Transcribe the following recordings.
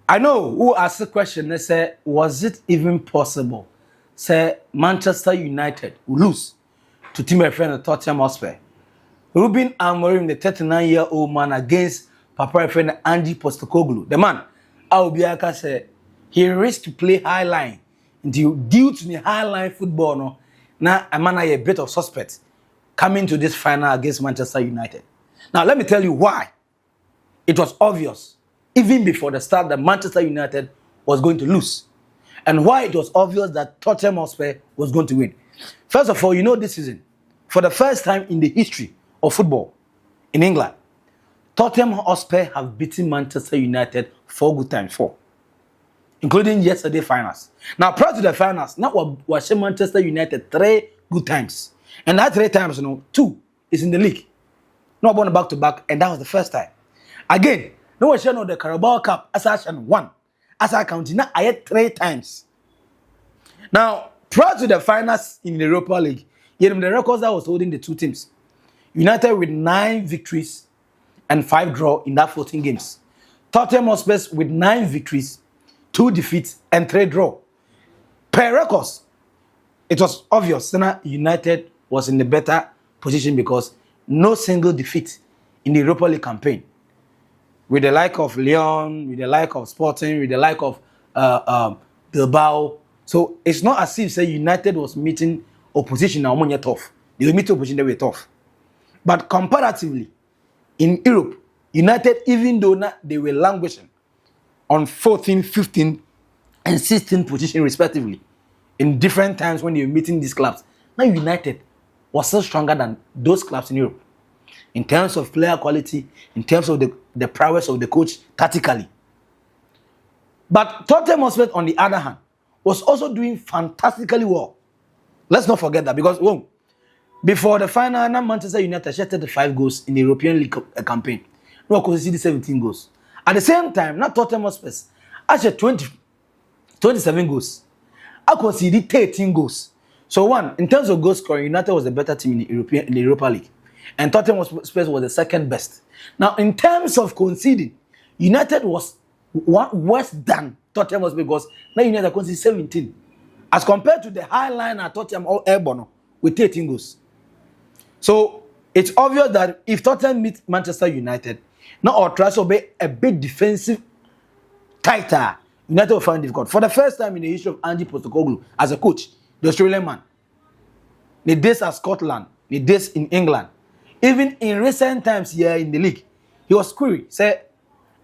I know who asked the question. They say, was it even possible? Say Manchester United will lose to team a friend of Tottenham Hotspur. Ruben Amorim, the 39-year-old man, against Papa friend Andy Postecoglou. The man, Aubiaka said, he risked to play high line. Due to the high line football, no, now a man a bit of suspect coming to this final against Manchester United. Now let me tell you why. It was obvious, even before the start, that Manchester United was going to lose. And why it was obvious that Tottenham Hotspur was going to win. First of all, you know this season, for the first time in the history of football in England, Tottenham Hotspur have beaten Manchester United 4 good times, 4. Including yesterday finals. Now, prior to the finals, now we're Manchester United 3 good times. And that 3 times, 2 is in the league. Not one back to back, and that was the first time. Again, no one shall the Carabao Cup as I 1. As I counted, now I had 3 times. Now, prior to the finals in the Europa League, the records that was holding the 2 teams. United with 9 victories and 5 draws in that 14 games. Tottenham Hotspur with 9 victories, 2 defeats, and 3 draws. Per records, it was obvious that United was in the better position because no single defeat in the Europa League campaign. With the like of Lyon, with the like of Sporting, with the like of Bilbao. So it's not as if say United was meeting opposition now when you're tough. They were meeting opposition, they were tough. But comparatively, in Europe, United, even though they were languishing on 14, 15, and 16 position respectively, in different times when they were meeting these clubs, now United was still stronger than those clubs in Europe. In terms of player quality, in terms of the prowess of the coach, tactically. But Tottenham Hotspur, on the other hand, was also doing fantastically well. Let's not forget that because before the final, Manchester United had 35 goals in the European League campaign. No, conceded 17 goals. At the same time, not Tottenham Hotspur had 27 goals. I conceded 13 goals. So in terms of goal scoring, United was the better team in the Europa League. And Tottenham Hotspur was the second best. Now, in terms of conceding, United was worse than Tottenham Hotspur because now United conceded 17. As compared to the high line at Tottenham or Airborne with 13 goals. So, it's obvious that if Tottenham meets Manchester United, not or tries to be a bit defensive, tighter, United will find it difficult. For the first time in the history of Andy Postecoglou as a coach, the Australian man, the days at Scotland, the days in England, even in recent times here in the league, he was queried, say,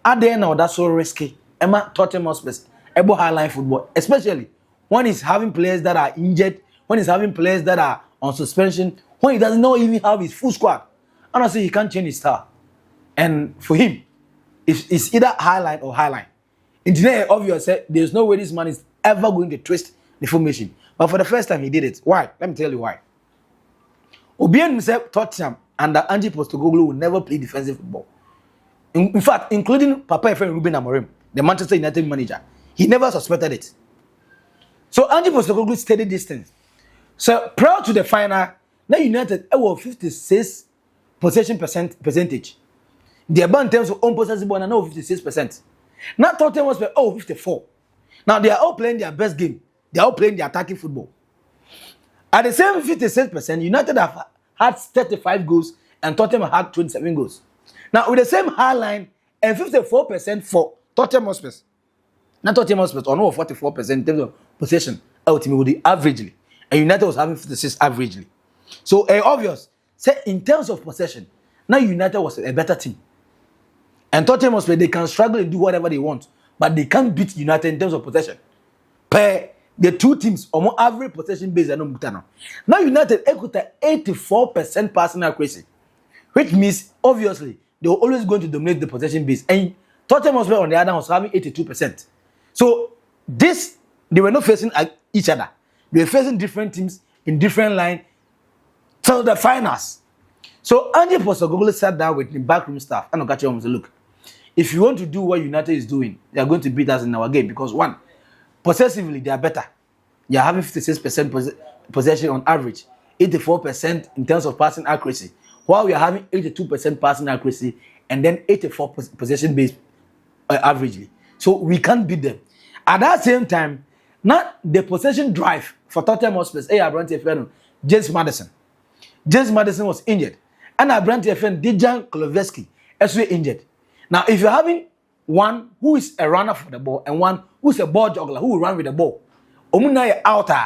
are they now that's so risky? Emma Tottenham Hotspur, able highline football, especially when he's having players that are injured, when he's having players that are on suspension, when he doesn't know even have his full squad. Honestly, he can't change his style. And for him, it's either highline or highline. In the obvious, there's no way this man is ever going to twist the formation. But for the first time, he did it. Why? Let me tell you why. Obian himself, Tottenham, and Andy Postecoglou will never play defensive football. In fact, including Papa friend Ruben Amorim, the Manchester United manager, he never suspected it. So Andy Postecoglou steady distance. So prior to the final, now United were 56 possession percentage. Their in terms of own possession ball now 56%. Now Tottenham was 54. Now they are all playing their best game. They are all playing their attacking football. At the same 56%, United have had 35 goals and Tottenham had 27 goals. Now with the same high line and 54% for Tottenham Hotspur. Now Tottenham Hotspur on over 44% in terms of possession ultimately averagely. And United was having 56 averagely. So obvious, say in terms of possession, now United was a better team. And Tottenham Hotspur, they can struggle and do whatever they want, but they can't beat United in terms of possession. The 2 teams are more average possession based than now United equal 84% passing accuracy, which means obviously they were always going to dominate the possession base. And Tottenham Hotspur on the other hand was having 82%. So they were not facing each other. They were facing different teams in different line till the finals. So Andy Postecoglou sat down with the backroom staff and got you look. If you want to do what United is doing, they are going to beat us in our game because one, possessively they are better. They are having 56% possession on average, 84% in terms of passing accuracy, while we are having 82% passing accuracy and then 84 possession based averagely. So we can't beat them. At that same time, not the possession drive for Tottenham Hotspur. James Maddison. James Maddison was injured. And Abrante friend Dejan Kulusevski is injured. Now, if you're having one who is a runner for the ball and one who is a ball juggler who will run with the ball, Omuna outer,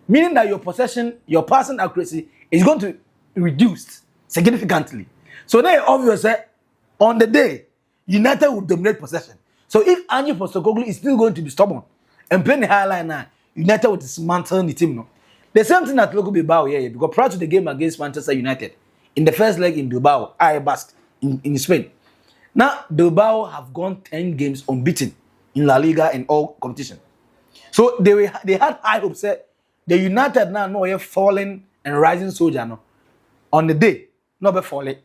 meaning that your possession, your passing accuracy is going to reduce significantly. So then obvious that on the day, United will dominate possession. So if Ange Postecoglou is still going to be stubborn and playing the high line now, United will dismantle the team. No? The same thing that Loco Bilbao here, because prior to the game against Manchester United, in the first leg in Bilbao, I basked in Spain. Now, Bilbao have gone 10 games unbeaten in La Liga and all competition. So they had high hopes that the United now know a falling and rising soldier no, on the day, not be falling.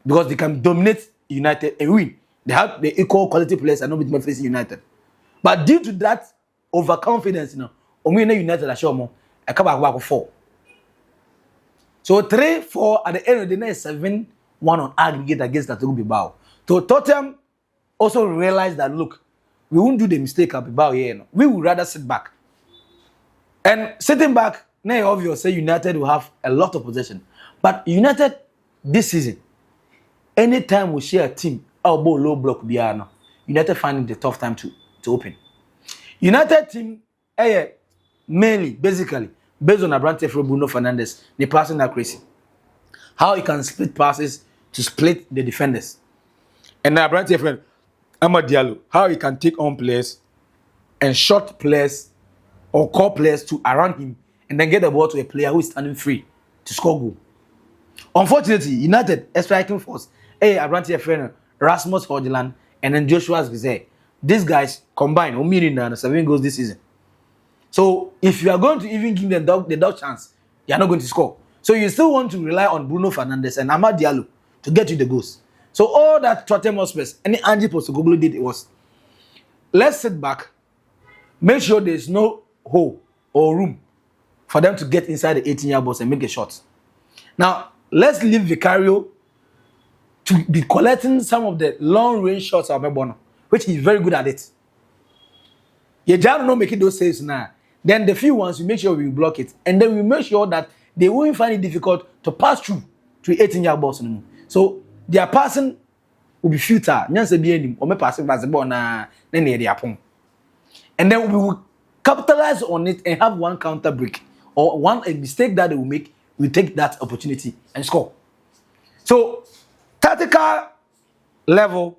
Because they can dominate United and win. They have the equal quality players and not with facing United. But due to that overconfidence, you know, United are sure more. I come back 4. So 3-4 at the end of the night, 7-1 on aggregate against Atletico Bilbao. So Tottenham also realized that look, we won't do the mistake at Bilbao here. No. We would rather sit back. And sitting back, now obvious say United will have a lot of possession. But United this season, anytime we share a team, elbow low block Biano, United finding the tough time to open. United team, mainly, basically, based on Abrante for Bruno Fernandes, the passing accuracy. How he can split passes to split the defenders. And Abrante friend, Amad Diallo, how he can take on players and short players or call players to around him and then get the ball to a player who is standing free to score goal. Unfortunately, United striking force, Abrante friend, Rasmus Højlund, and then Joshua Zirkzee. These guys combined, 7 goals this season. So if you are going to even give them the dog chance, you are not going to score. So you still want to rely on Bruno Fernandes and Amad Diallo to get you the goals. So all that Tottenham Hotspur, any Ange Postecoglou did was, let's sit back, make sure there is no hole or room for them to get inside the 18-yard box and make a shot. Now, let's leave Vicario to be collecting some of the long-range shots of Mebono, which he's very good at it. You just don't make it those saves now. Then the few ones, we make sure we block it. And then we make sure that they won't find it difficult to pass through to 18-yard box anymore. So their passing will be futile. And then we will capitalize on it and have one counter break or a mistake that they will make. We take that opportunity and score. So tactical level,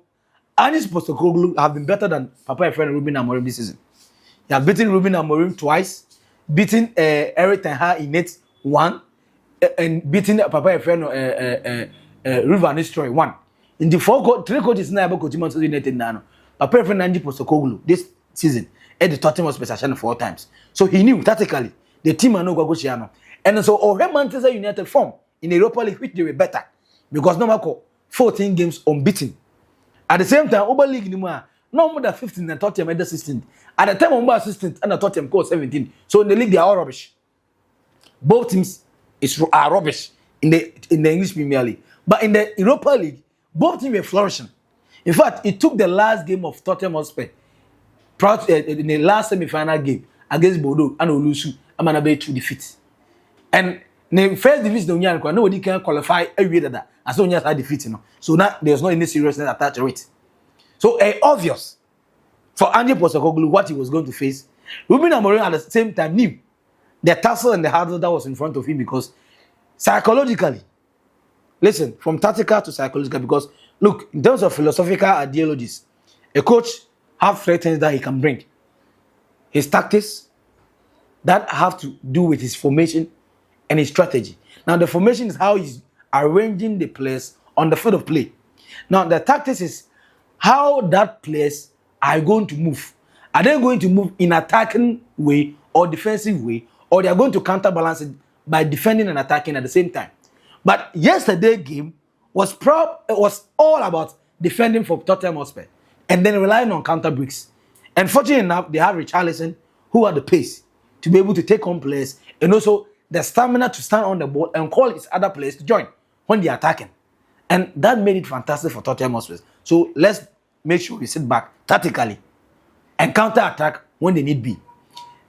Ange Postecoglou have been better than Papa and friend Ruben Amorim this season. He has beaten Ruben Amorim twice, beaten Eric Ten Hag in it 1, and beaten Papa and friend Ruben Nistelrooy 1. In the 3 coaches now about coaching Manchester United now. Papa and friend Ange Postecoglou this season at the Tottenham was special 4 times. So he knew tactically the team are no go Chiano. And so Manchester United form in the Europa League, which they were better because no matter 14 games unbeaten. At the same time, Europa League no more than 15 and Tottenham at the 16th. At the time, Umba assistant and the Tottenham scored 17. So in the league, they are all rubbish. Both teams are rubbish in the English Premier League. But in the Europa League, both teams were flourishing. In fact, it took the last game of Tottenham Hotspur in the last semi-final game against Bordeaux and Olusu Amanabe to defeat. And the first division, nobody can qualify every that as long as I defeat. So now there's not any seriousness attached to it. So obvious for Ange Postecoglou what he was going to face. Ruben Amorim at the same time knew the tussle and the hurdle that was in front of him because psychologically, listen, from tactical to psychological, because look, in terms of philosophical ideologies, a coach have 3 things that he can bring. His tactics that have to do with his formation and his strategy. Now the formation is how he's arranging the players on the field of play. Now the tactics is how that players are going to move. Are they going to move in attacking way or defensive way, or they are going to counterbalance it by defending and attacking at the same time? But yesterday's game was all about defending for Tottenham Hotspur and then relying on counter breaks. And fortunately enough, they have Richarlison who had the pace to be able to take on players and also the stamina to stand on the ball and call his other players to join when they are attacking. And that made it fantastic for Tottenham Hotspur. So let's make sure we sit back tactically and counter-attack when they need be.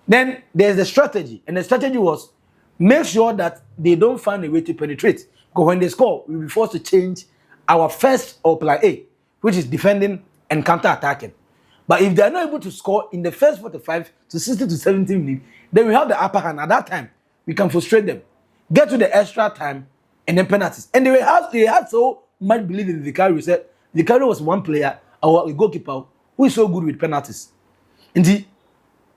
Then there's the strategy, and the strategy was make sure that they don't find a way to penetrate. Because when they score, we'll be forced to change our first or plan A, which is defending and counter-attacking. But if they are not able to score in the first 45 to 60 to 70 minutes, then we have the upper hand. At that time, we can frustrate them, get to the extra time, and then penalties. And they had so much belief in Vicario. Said Vicario was one player, our goalkeeper, who is so good with penalties. Indeed,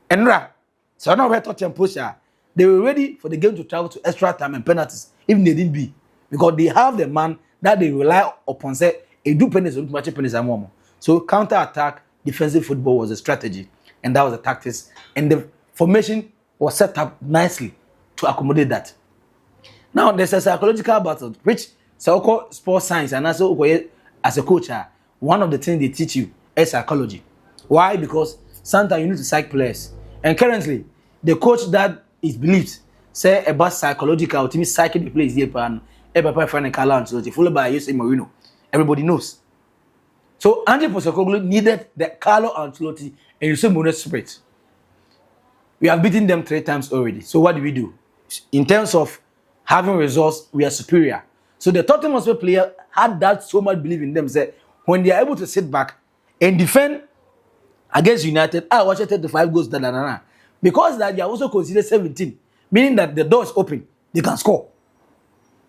Enra, so now we're touching Pusha. They were ready for the game to travel to extra time and penalties, even they didn't be, because they have the man that they rely upon. Say, a do penalties, match penalties, and more. So counter-attack, defensive football was a strategy, and that was the tactics, and the formation was set up nicely to accommodate that. Now there's a psychological battle, which so-called sports science and also as a coach, one of the things they teach you is psychology. Why? Because sometimes you need to psych players, and currently the coach that is believed say about psychological to me psyching the players here and everybody find a Carlo followed by Jose Mourinho. Everybody knows. So Ange Postecoglou needed the Carlo Ancelotti and Jose Mourinho spirit. We have beaten them 3 times already. So what do we do? In terms of having results, we are superior. So the Tottenham Hotspur player had that so much belief in them. Say when they are able to sit back and defend against United, I watch 35 goals. Because that they are also considered 17, meaning that the door is open, they can score.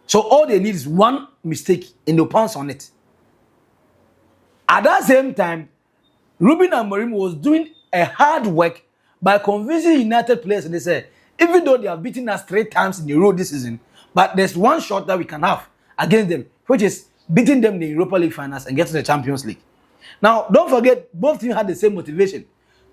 So all they need is one mistake and they'll pounce on it. At that same time, Ruben Amorim was doing a hard work by convincing United players, and they said, even though they have beaten us 3 times in a row this season, but there's one shot that we can have against them, which is beating them in the Europa League finals and getting the Champions League. Now, don't forget, both teams had the same motivation.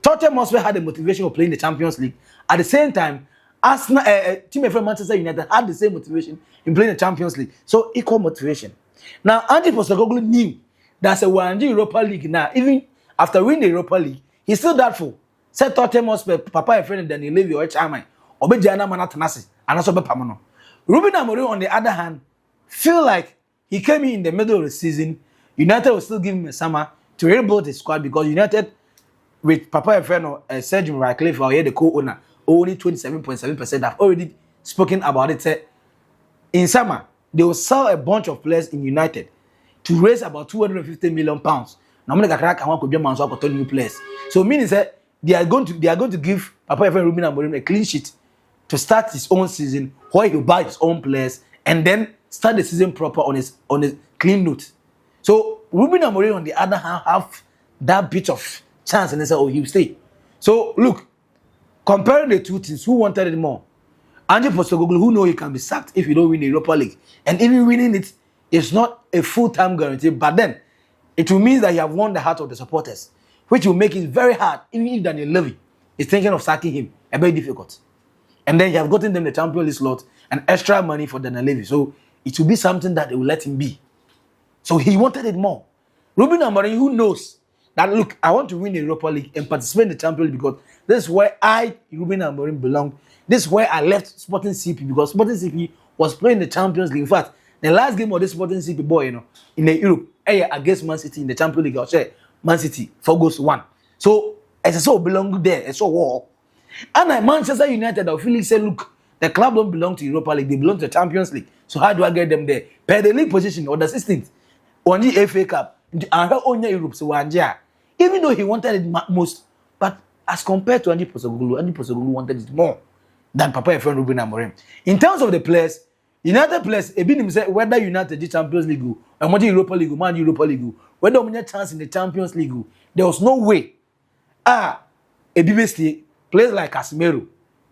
Tottenham also had the motivation of playing the Champions League. At the same time, Arsenal, team from Manchester United had the same motivation in playing the Champions League. So, equal motivation. Now, Ange Postecoglou knew that a Wanji Europa League now, even after winning the Europa League, he's still doubtful. Said Tottenham Hotspur, Papa and friend Daniel Levy or Charmai, Obejana Manatanasi, and also Pamano. Ruben Amorim, on the other hand, feel like he came in the middle of the season. United was still giving him a summer to rebuild his squad because United, with Papa and friend Sergeant Radcliffe, or the co-owner, only 27.7% have already spoken about it. Said in summer, they will sell a bunch of players in United to raise about £250 million. Now, I'm going to get new players. So, meaning that they are going to give Papa and Ruben Amorim a clean sheet to start his own season, where he will buy his own players and then start the season proper on a clean note. So, Ruben Amorim, on the other hand, have that bit of chance, and they say, oh, he'll stay. So, look, comparing the two teams, who wanted it more? Ange Postecoglou, who know he can be sacked if you don't win the Europa League, and even winning it is not a full-time guarantee, but then it will mean that you have won the heart of the supporters, which will make it very hard, even if Daniel Levy is thinking of sacking him, a very difficult. And then you have gotten them the Champions League slot and extra money for Daniel Levy, so it will be something that they will let him be. So he wanted it more. Ruben Amorim, who knows that, look, I want to win the Europa League and participate in the Champions League because this is where Ruben Amorim, belong. This is where I left Sporting CP because Sporting CP was playing the Champions League. In fact, the last game of this Sporting CP boy, in the Europe, against Man City in the Champions League, I'll say Man City 4-1. So, as I saw, belong there, I saw war. And at Manchester United, I feel say, look, the club don't belong to Europa League, they belong to the Champions League. So how do I get them there? Per the league position or the 16th, on the FA Cup, and only Europe, so even though he wanted it most, but as compared to Ange Postecoglou wanted it more than Papa and friend Ruben Amorim. In terms of the players, United players, whether United did Champions League or Europa League, Man Europa League, whether we had a chance in the Champions League, there was no way. Players like Casemiro,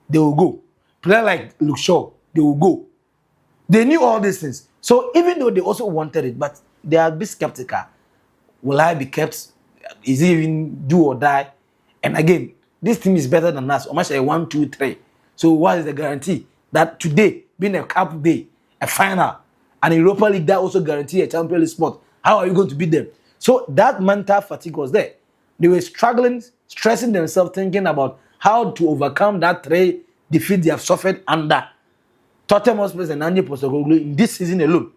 they will go. Players like Luke Shaw, they will go. They knew all these things. So even though they also wanted it, but they are a bit skeptical. Will I be kept? Is it even do or die? And again, this team is better than us. Almost a 1, 2, 3. So what is the guarantee that today, being a cup day, a final, and a Europa League that also guarantee a Champions League spot, how are you going to beat them? So that mental fatigue was there. They were struggling, stressing themselves, thinking about how to overcome that 3 defeats they have suffered under Tottenham Hotspur and Ange Postecoglou in this season alone.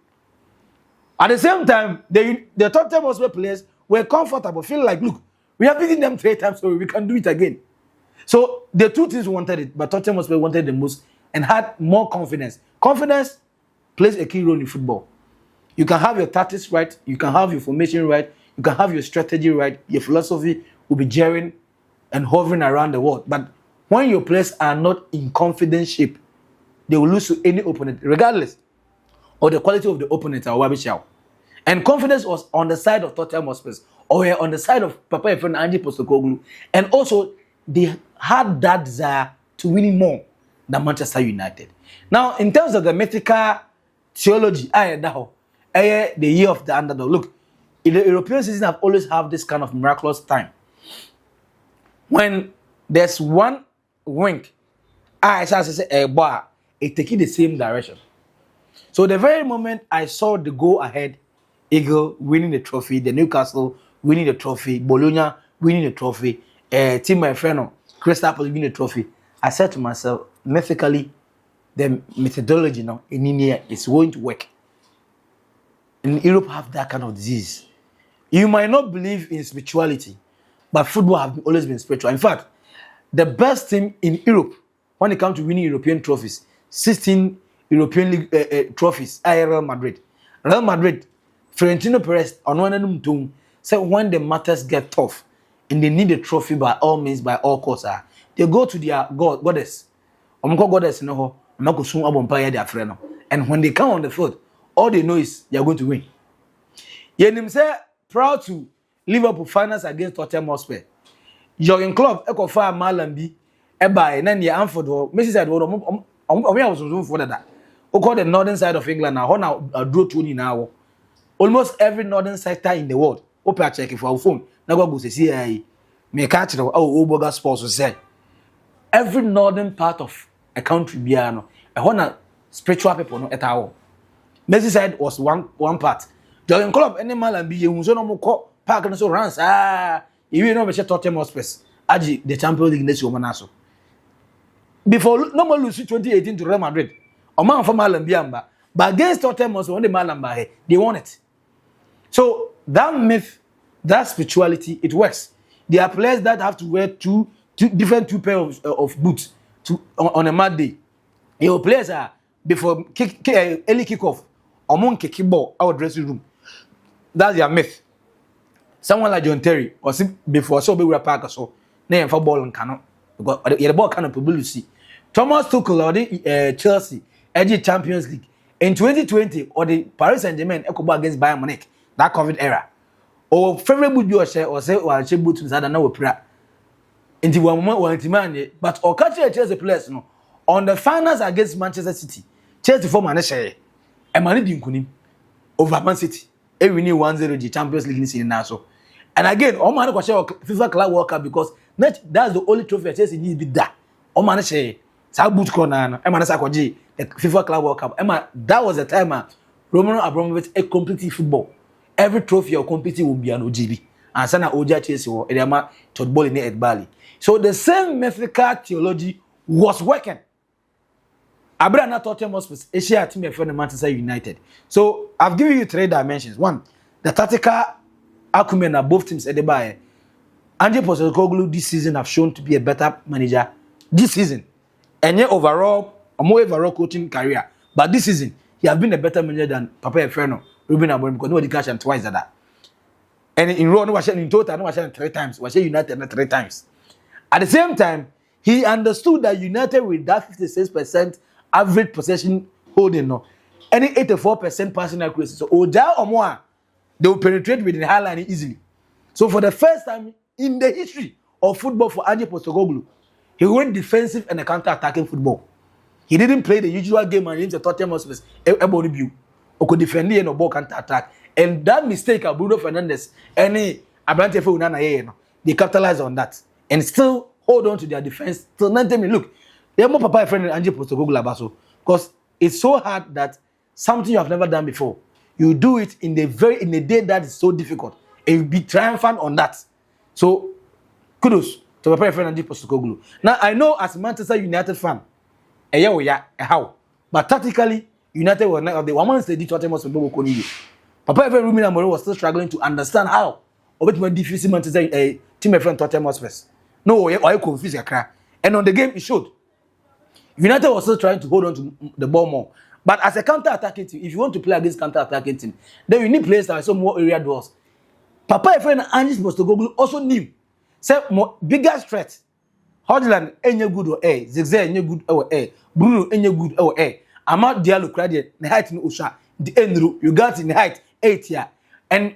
At the same time, the Tottenham Hotspur players were comfortable, feeling like, look, We have beaten them 3 times, so we can do it again. So the two teams wanted it, but Tottenham Hotspur wanted the most and had more confidence. Confidence plays a key role in football. You can have your tactics right, you can have your formation right, you can have your strategy right, your philosophy will be jarring and hovering around the world. But when your players are not in confidence shape, they will lose to any opponent, regardless of the quality of the opponent or Wabishao. And confidence was on the side of Tottenham Hotspur, or on the side of Papa Efren Ange Postecoglou. And also, they had that desire to win more than Manchester United. Now, in terms of the mythical theology, the year of the underdog. Look, in the European season, I've always have this kind of miraculous time. When there's one wink, I say a bar, it taking the same direction. So the very moment I saw the go ahead, Eagle winning the trophy, the Newcastle winning the trophy, Bologna winning the trophy, team my friend Crystal Palace winning the trophy, I said to myself, mythically, the methodology now in India is going to work. In Europe have that kind of disease. You might not believe in spirituality, but football have always been spiritual. In fact, the best team in Europe when it comes to winning European trophies, 16 European League trophies, Real Madrid. Real Madrid, Florentino Perez, on one of them, said when the matters get tough and they need a trophy by all means, by all costs, they go to their goddess. Goddess, and when they come on the field, all they know is they are going to win. Yenim say proud to Liverpool finals against Tottenham Hotspur. Jurgen Klopp fire Malambi by then the Anfield Messi said was for that. We call the northern side of England now draw 20 now. Almost every northern sector in the world. Open check for our phone. Now go see me catch Oboga Sports say. Every northern part of a country biano. Spiritual people no at all. Messi side was one part. Jurgen Klopp any man and be you no more park and so runs. You know Tottenham Hotspur. Aji the Champions League next year. Before no more lose 2018 to Real Madrid. A man from Malambiamba. But against Tottenham Hotspur, when the Malamba they won it. So that myth, that spirituality, it works. There are players that have to wear two pairs of boots on a mad day. Your players are before early kickoff, among kicking ball our dressing room. That's their myth. Someone like John Terry or before so be park or so. Name for ball and cannot because the ball cannot publicity. Thomas Tuchel or the Chelsea edge Champions League in 2020 or the Paris Saint-Germain against Bayern Munich that COVID era. Or favorable you share or say or she boot inside now prayer. Into one team but or catch Chelsea players no on the finals against Manchester City. Chelsea for Man share e Man Utd over Man City. E win 1-0 the Champions League season now so. And again, all man go share FIFA Club World Cup because that's the only trophy Chelsea need be that. All man share sa boot corner e man sa the FIFA Club World Cup. That was the time Roman Abramovich completed football. Every trophy you're competing will be an OGB. And sana Oja Chelsea or Edema football in at Bali. So the same mythical theology was working. Abraham Tottenham Hotspur, Asia team from Manchester United. So I've given you 3 dimensions. One, the tactical acumen of both teams at the buy. Ange Postecoglou this season have shown to be a better manager this season. And yet overall, a more overall coaching career. But this season, he has been a better manager than Papa Efreno, Ruben Amorim, because nobody catch him twice at that. And in Raw, in total, no was 3 times. Was United 3 times. At the same time, he understood that United with that 56% average possession holding no, any 84% passing accuracy. So Oja or more, they will penetrate within the high line easily. So for the first time in the history of football for Ange Postecoglou, he went defensive and counter-attacking football. He didn't play the usual game and the Tottenham Hotspur everybody view or could defend the ball counter-attack. And that mistake of Bruno Fernandes, any Abrante Funana, they capitalize on that and still hold on to their defense till 90 minutes. Look, they're more Papa friend Ange Postecoglou Abaso because it's so hard that something you have never done before, you do it in the day that is so difficult and you be triumphant on that. So kudos to Papa friend Ange Postecoglou. Now I know as a Manchester United fan, how, but tactically United were not the one they did Tottenham Hotspur. Papa Ruben Amorim was still struggling to understand how obetuma defeat Manchester team friend Tottenham Spurs. No, why confuse akra. And on the game it showed. United was still trying to hold on to the ball more. But as a counter-attacking team, if you want to play against counter-attacking team, then you need players that are some more area duels. Papa Efren Ange Postecoglou also knew. Say more biggest threat. Hodgland enye good or Zigzag enye good or Bruno enye good or Amad Diallo credit the height in Usha. The Endru you got in the height 8 year. And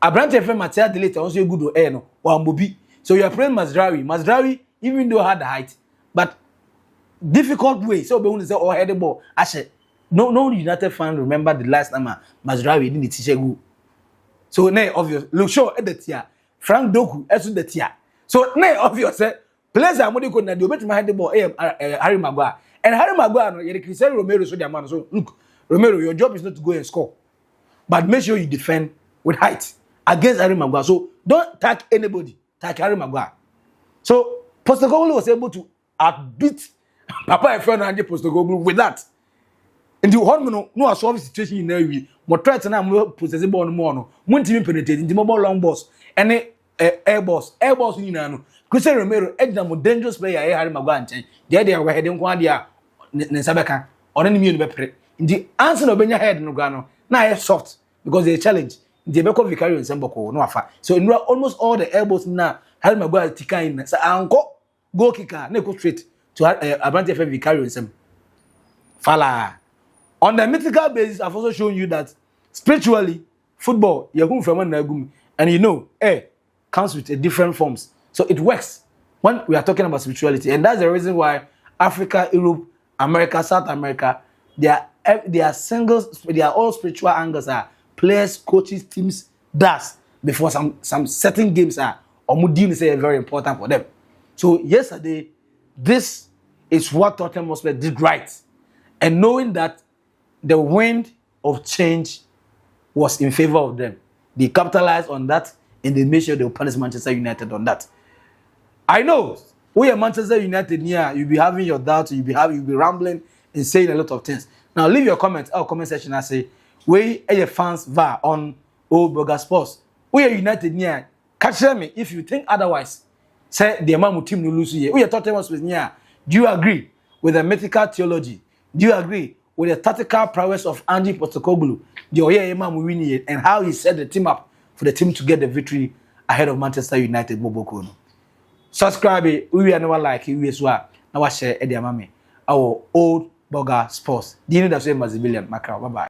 Abrante Efren Matia Delete also good or no or Mobi. So you are playing Mazraoui. Mazraoui even though had the height, but difficult way. So be say or head the ball. Ashe. No United fan remember the last time Mazraoui didn't teach go. So nay obvious. Look sure at the tia. Frank Doku esu the tia. So nay obvious players are modi ko na dey obetuma head the ball Harry Maguire. And Harry Maguire no you Cristiano Romero so their man. So look, Romero, your job is not to go and score. But make sure you defend with height against Harry Maguire. So don't tag anybody. Tag Harry Maguire. So Postecoglou was able to outbeat Papa Efren Ange Postecoglou with that. And the one no solve situation in there. But try to now possess the ball more no. Mun team penetrate into mobile long balls. And air balls in no. Cristiano Romero edge the more dangerous player Harry Maguire and they are heading kwa dia Nsabeka or enemy no be pre. The answer no benya head no gano. Na soft because they challenge. The Beko Vicario and Semboko no afa. So in almost all the elbows now Harry Maguire tika in. So anko goal kicker na go straight to Abrante FM Vicario and Sem. Fala. On the mythical basis, I've also shown you that spiritually, football, and you know, comes with a different forms. So it works when we are talking about spirituality. And that's the reason why Africa, Europe, America, South America, they are singles, they are all spiritual angles are players, coaches, teams, does before some certain games are or Mudini say very important for them. So yesterday, this is what Tottenham Hotspur did right. And knowing that the wind of change was in favor of them, they capitalized on that and they made sure they will punish Manchester United on that. I know we are Manchester United here, you'll be having your doubts, you'll be rambling and saying a lot of things. Now leave your comments, our comment section and say, we are your fans va on Old Burger Sports. We are United here. Catch me if you think otherwise. Say the amount of team will lose here. We are Tottenham with here. Do you agree with the mythical theology? Do you agree with the tactical prowess of Ange Postecoglou, the Oye Imam winning and how he set the team up for the team to get the victory ahead of Manchester United? Bobokono. Subscribe, we are never like you as well. Now share Eddie Amame, our Old Burger Sports. Do you know that same as Billion Macau? Bye bye.